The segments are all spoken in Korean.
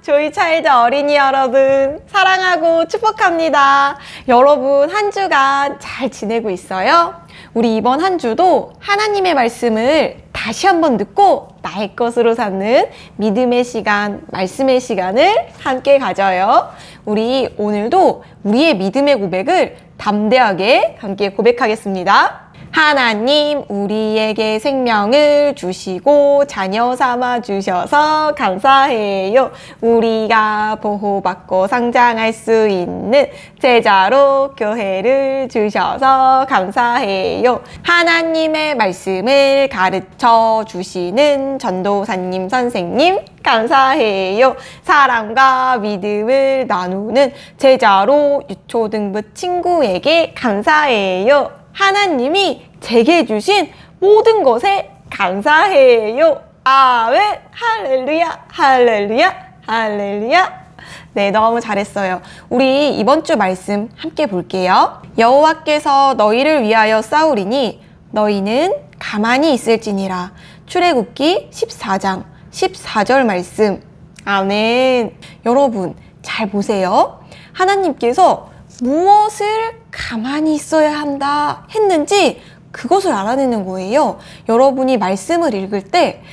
조이 차일드 어린이 여러분, 사랑하고 축복합니다. 여러분, 한 주간 잘 지내고 있어요? 우리 이번 한 주도 하나님의 말씀을 다시 한번 듣고 나의 것으로 삼는 믿음의 시간, 말씀의 시간을 함께 가져요. 우리 오늘도 우리의 믿음의 고백을 담대하게 함께 고백하겠습니다. 하나님, 우리에게 생명을 주시고 자녀 삼아 주셔서 감사해요. 우리가 보호받고 성장할 수 있는 제자로 교회를 주셔서 감사해요. 하나님의 말씀을 가르쳐 주시는 전도사님 선생님 감사해요. 사랑과 믿음을 나누는 제자로 유초등부 친구에게 감사해요. 하나님이 제게 주신 모든 것에 감사해요. 아멘. 할렐루야, 할렐루야, 할렐루야. 네, 너무 잘했어요. 우리 이번 주 말씀 함께 볼게요. 여호와께서 너희를 위하여 싸우리니 너희는 가만히 있을지니라. 출애굽기 14장 14절 말씀. 아멘. 여러분, 잘 보세요. 하나님께서 무엇을 가만히 있어야 한다 했는지 그것을 알아내는 거예요. 여러분이 말씀을 읽을 때,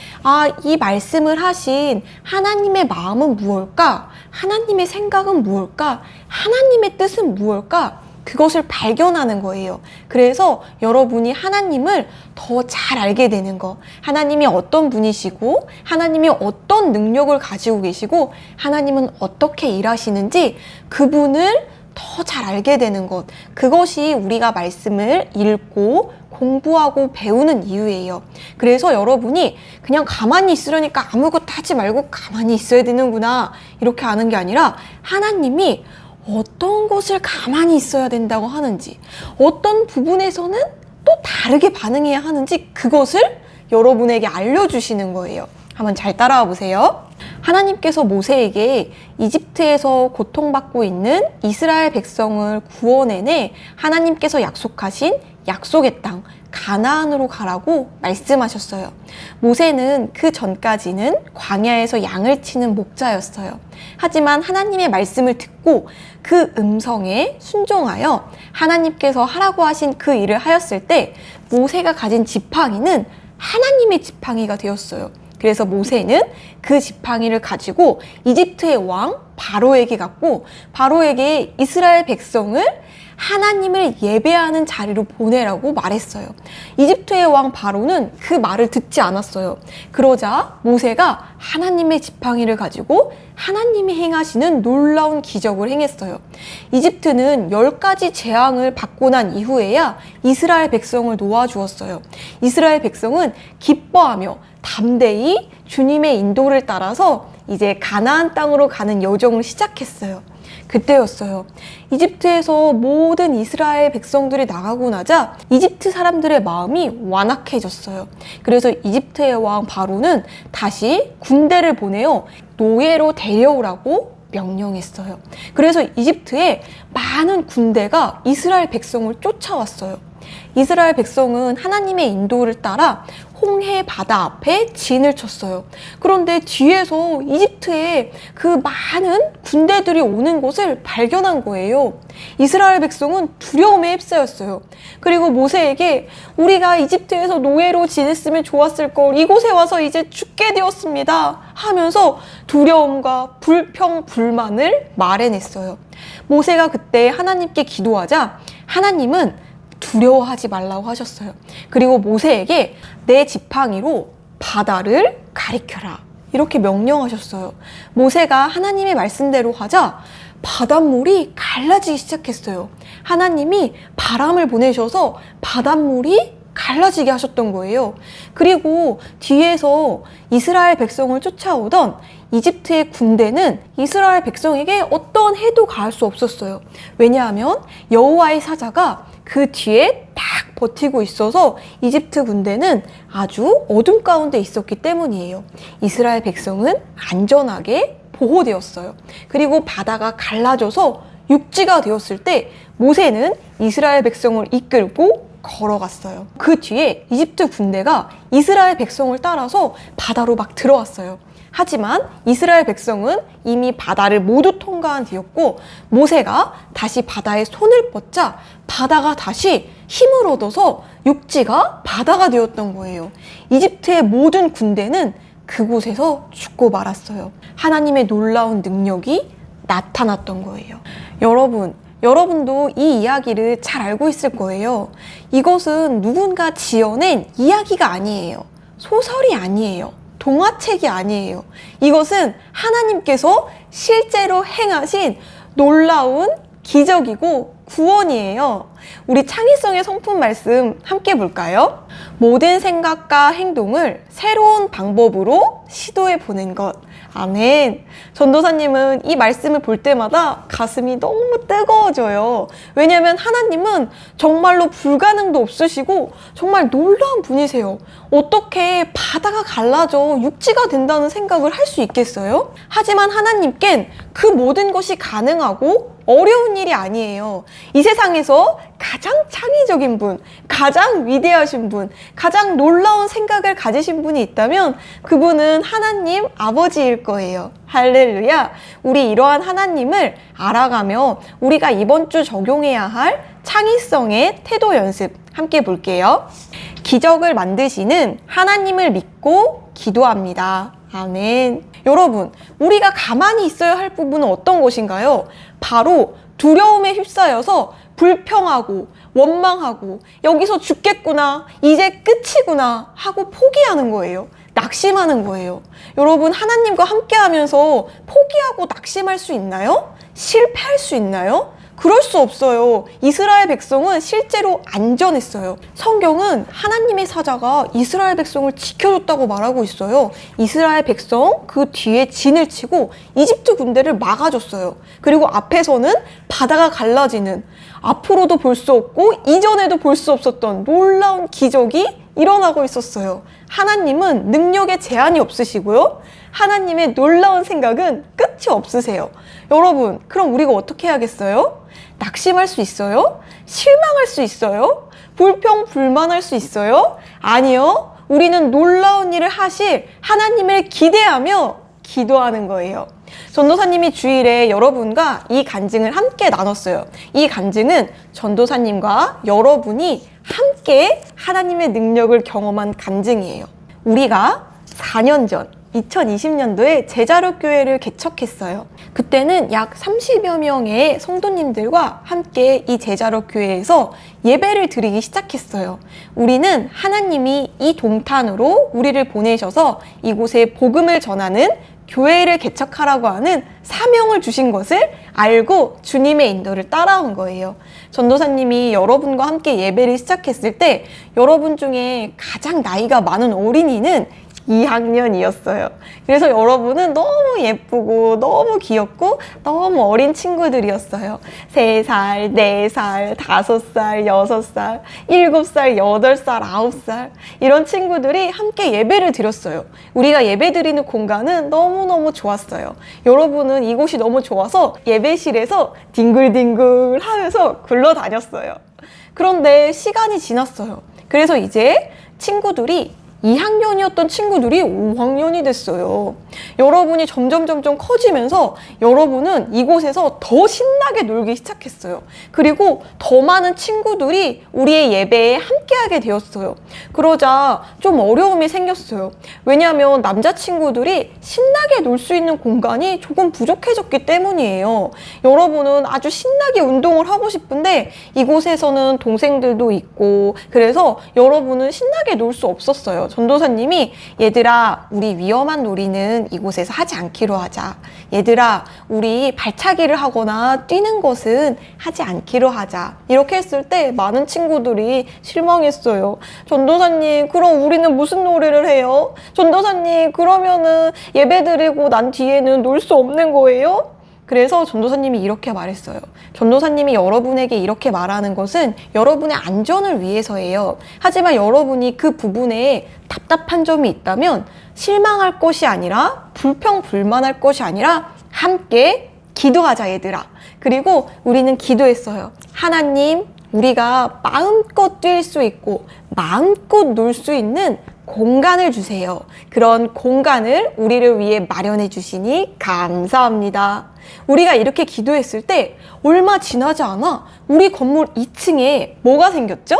이 말씀을 하신 하나님의 마음은 무엇일까? 하나님의 생각은 무엇일까? 하나님의 뜻은 무엇일까? 그것을 발견하는 거예요. 그래서 여러분이 하나님을 더 잘 알게 되는 거. 하나님이 어떤 분이시고, 하나님이 어떤 능력을 가지고 계시고, 하나님은 어떻게 일하시는지 그분을 더 잘 알게 되는 것. 그것이 우리가 말씀을 읽고 공부하고 배우는 이유예요. 그래서 여러분이 그냥 가만히 있으려니까 아무것도 하지 말고 가만히 있어야 되는구나 이렇게 아는 게 아니라 하나님이 어떤 것을 가만히 있어야 된다고 하는지, 어떤 부분에서는 또 다르게 반응해야 하는지 그것을 여러분에게 알려주시는 거예요. 한번 잘 따라와 보세요. 하나님께서 모세에게 이집트에서 고통받고 있는 이스라엘 백성을 구원해내 하나님께서 약속하신 약속의 땅 가나안으로 가라고 말씀하셨어요. 모세는 그 전까지는 광야에서 양을 치는 목자였어요. 하지만 하나님의 말씀을 듣고 그 음성에 순종하여 하나님께서 하라고 하신 그 일을 하였을 때 모세가 가진 지팡이는 하나님의 지팡이가 되었어요. 그래서 모세는 그 지팡이를 가지고 이집트의 왕 바로에게 갔고 바로에게 이스라엘 백성을 하나님을 예배하는 자리로 보내라고 말했어요. 이집트의 왕 바로는 그 말을 듣지 않았어요. 그러자 모세가 하나님의 지팡이를 가지고 하나님이 행하시는 놀라운 기적을 행했어요. 이집트는 10가지 재앙을 받고 난 이후에야 이스라엘 백성을 놓아주었어요. 이스라엘 백성은 기뻐하며 담대히 주님의 인도를 따라서 이제 가나안 땅으로 가는 여정을 시작했어요. 그때였어요. 이집트에서 모든 이스라엘 백성들이 나가고 나자 이집트 사람들의 마음이 완악해졌어요. 그래서 이집트의 왕 바로는 다시 군대를 보내어 노예로 데려오라고 명령했어요. 그래서 이집트에 많은 군대가 이스라엘 백성을 쫓아왔어요. 이스라엘 백성은 하나님의 인도를 따라 홍해 바다 앞에 진을 쳤어요. 그런데 뒤에서 이집트에 그 많은 군대들이 오는 것을 발견한 거예요. 이스라엘 백성은 두려움에 휩싸였어요. 그리고 모세에게 우리가 이집트에서 노예로 지냈으면 좋았을 걸 이곳에 와서 이제 죽게 되었습니다 하면서 두려움과 불평, 불만을 말해냈어요. 모세가 그때 하나님께 기도하자 하나님은 두려워하지 말라고 하셨어요. 그리고 모세에게 내 지팡이로 바다를 가리켜라 이렇게 명령하셨어요. 모세가 하나님의 말씀대로 하자 바닷물이 갈라지기 시작했어요. 하나님이 바람을 보내셔서 바닷물이 갈라지게 하셨던 거예요. 그리고 뒤에서 이스라엘 백성을 쫓아오던 이집트의 군대는 이스라엘 백성에게 어떤 해도 가할 수 없었어요. 왜냐하면 여호와의 사자가 그 뒤에 딱 버티고 있어서 이집트 군대는 아주 어둠 가운데 있었기 때문이에요. 이스라엘 백성은 안전하게 보호되었어요. 그리고 바다가 갈라져서 육지가 되었을 때 모세는 이스라엘 백성을 이끌고 걸어갔어요. 그 뒤에 이집트 군대가 이스라엘 백성을 따라서 바다로 막 들어왔어요. 하지만 이스라엘 백성은 이미 바다를 모두 통과한 뒤였고 모세가 다시 바다에 손을 뻗자 바다가 다시 힘을 얻어서 육지가 바다가 되었던 거예요. 이집트의 모든 군대는 그곳에서 죽고 말았어요. 하나님의 놀라운 능력이 나타났던 거예요. 여러분도 이 이야기를 잘 알고 있을 거예요. 이것은 누군가 지어낸 이야기가 아니에요. 소설이 아니에요. 동화책이 아니에요. 이것은 하나님께서 실제로 행하신 놀라운 기적이고 구원이에요. 우리 창의성의 성품 말씀 함께 볼까요? 모든 생각과 행동을 새로운 방법으로 시도해 보는 것. 아멘. 전도사님은 이 말씀을 볼 때마다 가슴이 너무 뜨거워져요. 왜냐하면 하나님은 정말로 불가능도 없으시고 정말 놀라운 분이세요. 어떻게 바다가 갈라져 육지가 된다는 생각을 할 수 있겠어요? 하지만 하나님께는 그 모든 것이 가능하고 어려운 일이 아니에요. 이 세상에서 가장 창의적인 분, 가장 위대하신 분, 가장 놀라운 생각을 가지신 분이 있다면 그분은 하나님 아버지일 거예요. 할렐루야. 우리 이러한 하나님을 알아가며 우리가 이번 주 적용해야 할 창의성의 태도 연습 함께 볼게요. 기적을 만드시는 하나님을 믿고 기도합니다. 아멘. 여러분, 우리가 가만히 있어야 할 부분은 어떤 것인가요? 바로 두려움에 휩싸여서 불평하고 원망하고 여기서 죽겠구나, 이제 끝이구나 하고 포기하는 거예요. 낙심하는 거예요. 여러분, 하나님과 함께 하면서 포기하고 낙심할 수 있나요? 실패할 수 있나요? 그럴 수 없어요. 이스라엘 백성은 실제로 안전했어요. 성경은 하나님의 사자가 이스라엘 백성을 지켜줬다고 말하고 있어요. 이스라엘 백성 그 뒤에 진을 치고 이집트 군대를 막아줬어요. 그리고 앞에서는 바다가 갈라지는, 앞으로도 볼 수 없고 이전에도 볼 수 없었던 놀라운 기적이 일어나고 있었어요. 하나님은 능력에 제한이 없으시고요. 하나님의 놀라운 생각은 끝이 없으세요. 여러분, 그럼 우리가 어떻게 해야겠어요? 낙심할 수 있어요? 실망할 수 있어요? 불평불만할 수 있어요? 아니요. 우리는 놀라운 일을 하실 하나님을 기대하며 기도하는 거예요. 전도사님이 주일에 여러분과 이 간증을 함께 나눴어요. 이 간증은 전도사님과 여러분이 함께 하나님의 능력을 경험한 간증이에요. 우리가 4년 전 2020년도에 제자로 교회를 개척했어요. 그때는 약 30여 명의 성도님들과 함께 이 제자로 교회에서 예배를 드리기 시작했어요. 우리는 하나님이 이 동탄으로 우리를 보내셔서 이곳에 복음을 전하는 교회를 개척하라고 하는 사명을 주신 것을 알고 주님의 인도를 따라온 거예요. 전도사님이 여러분과 함께 예배를 시작했을 때 여러분 중에 가장 나이가 많은 어린이는 2학년이었어요. 그래서 여러분은 너무 예쁘고 너무 귀엽고 너무 어린 친구들이었어요. 3살, 4살, 5살, 6살, 7살, 8살, 9살 이런 친구들이 함께 예배를 드렸어요. 우리가 예배 드리는 공간은 너무너무 좋았어요. 여러분은 이곳이 너무 좋아서 예배실에서 뒹굴뒹굴 하면서 굴러다녔어요. 그런데 시간이 지났어요. 그래서 이제 친구들이 2학년이었던 친구들이 5학년이 됐어요. 여러분이 점점 커지면서 여러분은 이곳에서 더 신나게 놀기 시작했어요. 그리고 더 많은 친구들이 우리의 예배에 함께하게 되었어요. 그러자 좀 어려움이 생겼어요. 왜냐하면 남자친구들이 신나게 놀 수 있는 공간이 조금 부족해졌기 때문이에요. 여러분은 아주 신나게 운동을 하고 싶은데 이곳에서는 동생들도 있고 그래서 여러분은 신나게 놀 수 없었어요. 전도사님이 얘들아, 우리 위험한 놀이는 이곳에서 하지 않기로 하자. 얘들아, 우리 발차기를 하거나 뛰는 것은 하지 않기로 하자. 이렇게 했을 때 많은 친구들이 실망했어요. 전도사님, 그럼 우리는 무슨 놀이를 해요? 전도사님, 그러면은 예배 드리고 난 뒤에는 놀 수 없는 거예요? 그래서 전도사님이 이렇게 말했어요. 전도사님이 여러분에게 이렇게 말하는 것은 여러분의 안전을 위해서예요. 하지만 여러분이 그 부분에 답답한 점이 있다면 실망할 것이 아니라 불평불만할 것이 아니라 함께 기도하자, 얘들아. 그리고 우리는 기도했어요. 하나님, 우리가 마음껏 뛸 수 있고 마음껏 놀 수 있는 공간을 주세요. 그런 공간을 우리를 위해 마련해 주시니 감사합니다. 우리가 이렇게 기도했을 때 얼마 지나지 않아 우리 건물 2층에 뭐가 생겼죠?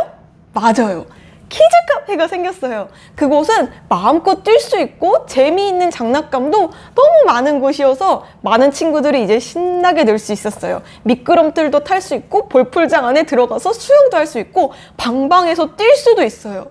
맞아요. 키즈 카페가 생겼어요. 그곳은 마음껏 뛸 수 있고 재미있는 장난감도 너무 많은 곳이어서 많은 친구들이 이제 신나게 놀 수 있었어요. 미끄럼틀도 탈 수 있고 볼풀장 안에 들어가서 수영도 할 수 있고 방방에서 뛸 수도 있어요.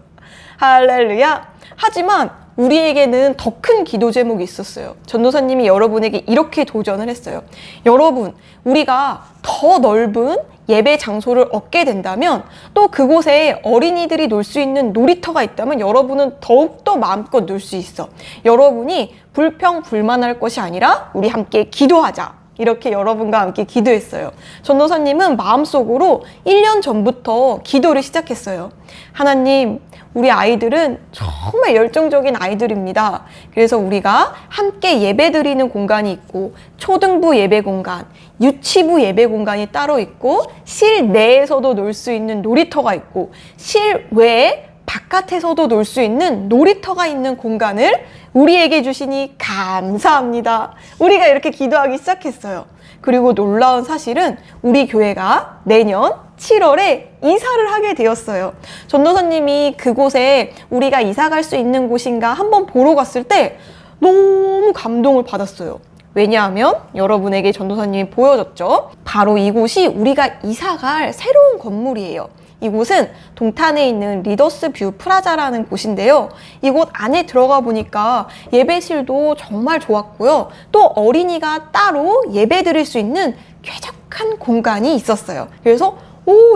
할렐루야. 하지만 우리에게는 더 큰 기도 제목이 있었어요. 전도사님이 여러분에게 이렇게 도전을 했어요. 여러분, 우리가 더 넓은 예배 장소를 얻게 된다면, 또 그곳에 어린이들이 놀 수 있는 놀이터가 있다면 여러분은 더욱더 마음껏 놀 수 있어. 여러분이 불평불만할 것이 아니라 우리 함께 기도하자. 이렇게 여러분과 함께 기도했어요. 전도사님은 마음속으로 1년 전부터 기도를 시작했어요. 하나님, 우리 아이들은 정말 열정적인 아이들입니다. 그래서 우리가 함께 예배드리는 공간이 있고, 초등부 예배 공간, 유치부 예배 공간이 따로 있고, 실내에서도 놀 수 있는 놀이터가 있고, 실외에 바깥에서도 놀 수 있는 놀이터가 있는 공간을 우리에게 주시니 감사합니다. 우리가 이렇게 기도하기 시작했어요. 그리고 놀라운 사실은 우리 교회가 내년 7월에 이사를 하게 되었어요. 전도사님이 그곳에 우리가 이사 갈 수 있는 곳인가 한번 보러 갔을 때 너무 감동을 받았어요. 왜냐하면 여러분에게 전도사님이 보여줬죠. 바로 이곳이 우리가 이사 갈 새로운 건물이에요. 이곳은 동탄에 있는 리더스 뷰 프라자라는 곳인데요. 이곳 안에 들어가 보니까 예배실도 정말 좋았고요. 또 어린이가 따로 예배 드릴 수 있는 쾌적한 공간이 있었어요. 그래서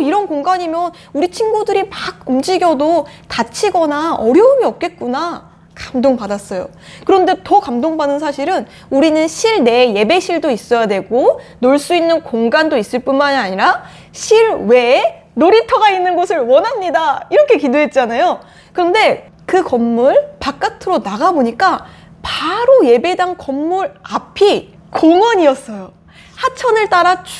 이런 공간이면 우리 친구들이 막 움직여도 다치거나 어려움이 없겠구나. 감동받았어요. 그런데 더 감동받은 사실은 우리는 실내 예배실도 있어야 되고 놀 수 있는 공간도 있을 뿐만이 아니라 실외에 놀이터가 있는 곳을 원합니다. 이렇게 기도했잖아요. 그런데 그 건물 바깥으로 나가보니까 바로 예배당 건물 앞이 공원이었어요. 하천을 따라 쭉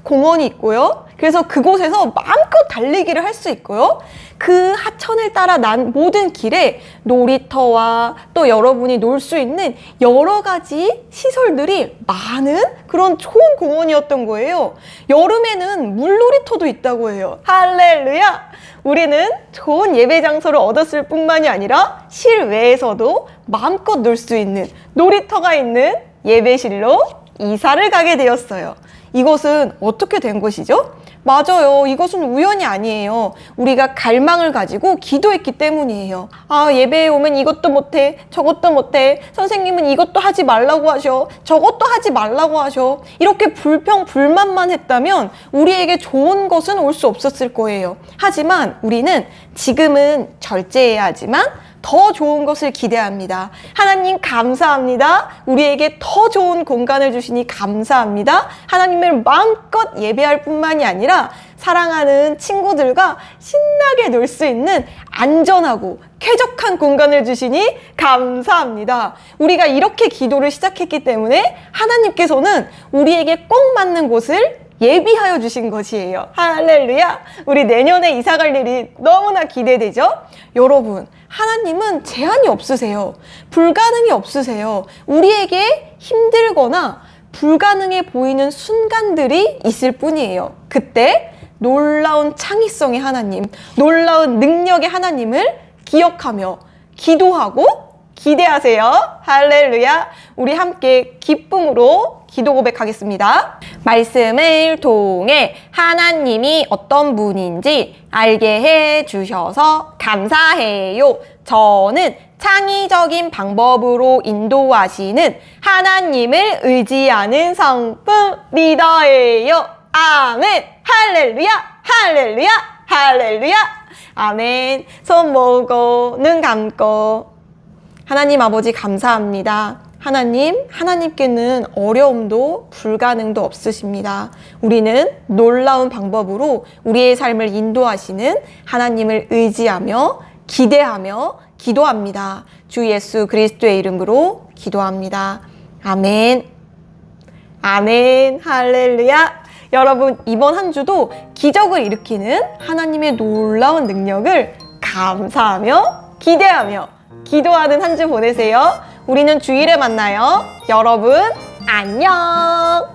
공원이 있고요. 그래서 그곳에서 마음껏 달리기를 할 수 있고요. 그 하천을 따라 난 모든 길에 놀이터와 또 여러분이 놀 수 있는 여러 가지 시설들이 많은 그런 좋은 공원이었던 거예요. 여름에는 물놀이터도 있다고 해요. 할렐루야! 우리는 좋은 예배 장소를 얻었을 뿐만이 아니라 실외에서도 마음껏 놀 수 있는 놀이터가 있는 예배실로 이사를 가게 되었어요. 이것은 어떻게 된 것이죠? 맞아요. 이것은 우연이 아니에요. 우리가 갈망을 가지고 기도했기 때문이에요. 예배에 오면 이것도 못해, 저것도 못해. 선생님은 이것도 하지 말라고 하셔. 저것도 하지 말라고 하셔. 이렇게 불평불만만 했다면 우리에게 좋은 것은 올 수 없었을 거예요. 하지만 우리는 지금은 절제해야 하지만 더 좋은 것을 기대합니다. 하나님 감사합니다. 우리에게 더 좋은 공간을 주시니 감사합니다. 하나님을 마음껏 예배할 뿐만이 아니라 사랑하는 친구들과 신나게 놀 수 있는 안전하고 쾌적한 공간을 주시니 감사합니다. 우리가 이렇게 기도를 시작했기 때문에 하나님께서는 우리에게 꼭 맞는 곳을 예비하여 주신 것이에요. 할렐루야! 우리 내년에 이사 갈 일이 너무나 기대되죠? 여러분, 하나님은 제한이 없으세요. 불가능이 없으세요. 우리에게 힘들거나 불가능해 보이는 순간들이 있을 뿐이에요. 그때 놀라운 창의성의 하나님, 놀라운 능력의 하나님을 기억하며 기도하고 기대하세요. 할렐루야! 우리 함께 기쁨으로 기도 고백하겠습니다. 말씀을 통해 하나님이 어떤 분인지 알게 해 주셔서 감사해요. 저는 창의적인 방법으로 인도하시는 하나님을 의지하는 성품 리더예요. 아멘. 할렐루야. 할렐루야. 할렐루야. 아멘. 손 모으고 눈 감고 하나님 아버지 감사합니다. 하나님께는 어려움도 불가능도 없으십니다. 우리는 놀라운 방법으로 우리의 삶을 인도하시는 하나님을 의지하며 기대하며 기도합니다. 주 예수 그리스도의 이름으로 기도합니다. 아멘. 아멘. 할렐루야. 여러분, 이번 한 주도 기적을 일으키는 하나님의 놀라운 능력을 감사하며 기대하며 기도하는 한 주 보내세요. 우리는 주일에 만나요. 여러분, 안녕!